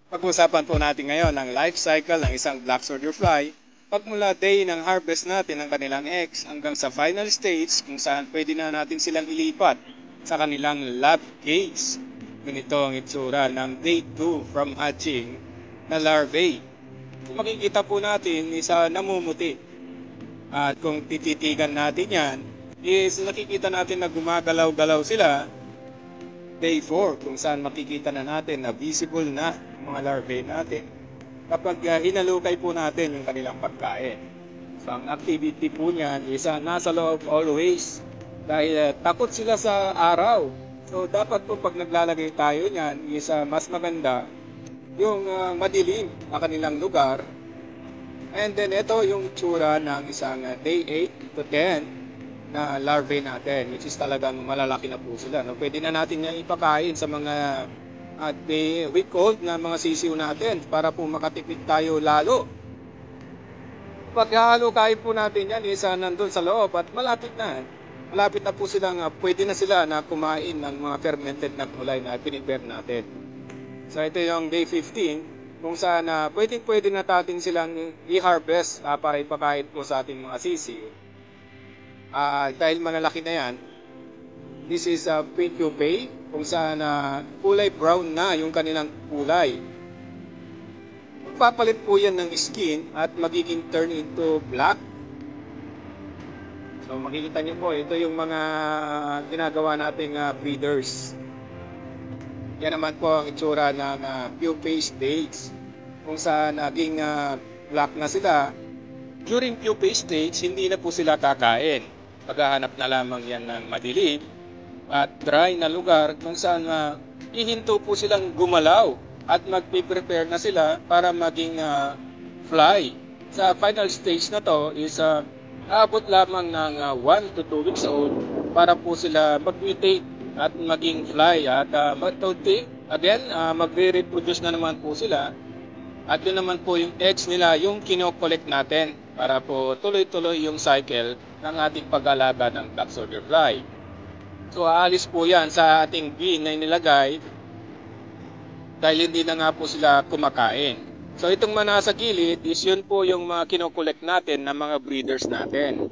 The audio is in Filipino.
Pag-usapan po natin ngayon ang life cycle ng isang black soldier fly pagmula day ng harvest natin ng kanilang eggs hanggang sa final stage kung saan pwede na natin silang ilipat sa kanilang lab cage. Ganito ang itsura ng day 2 from hatching na larvae. Kung makikita po natin, isa namumuti. At kung tititigan natin yan, is nakikita natin na gumagalaw-galaw sila day 4 kung saan makikita na natin na visible na yung mga larvae natin kapag hinalukay po natin yung kanilang pagkain. So ang activity po niyan is nasa loob always dahil takot sila sa araw. So dapat po pag naglalagay tayo niyan is mas maganda yung madilim na kanilang lugar. And then ito yung tsura ng isang day 8 to 10 na larvae natin, which is talagang malalaki na po sila. No? Pwede na natin yan ipakain sa mga week old na mga sisiw natin para po makatipid tayo lalo. Pag halo-kain po natin yan, isa nandun sa loob at malapit na. Malapit na po silang, pwede na sila na kumain ng mga fermented na gulay na pinipare natin. So ito yung day 15, kung saan pwede na natin silang i-harvest para ipakain po sa ating mga sisiw. Dahil malalaki na yan, this is a pre-pupae kung saan kulay brown na yung kanilang kulay. Papalit po yan ng skin at magiging turn into black. So makikita niyo po, ito yung mga ginagawa nating breeders. Yan naman po ang itsura ng pupae stage kung saan naging black na sila. During pupae stage, hindi na po sila kakain. Paghahanap na lamang yan ng madilim at dry na lugar kung saan ihinto po silang gumalaw at magpe-prepare na sila para maging fly. Sa final stage na to is aabot lamang ng 1 to 2 weeks old para po sila mag-mutate at maging fly at again magre-reproduce na naman po sila. At yun naman po yung eggs nila yung kino-collect natin para po tuloy-tuloy yung cycle ng ating pag-alaga ng black soldier fly. So aalis po yan sa ating bin na inilagay dahil hindi na nga po sila kumakain. So itong mga nasa gilid is yun po yung mga kino-collect natin ng mga breeders natin.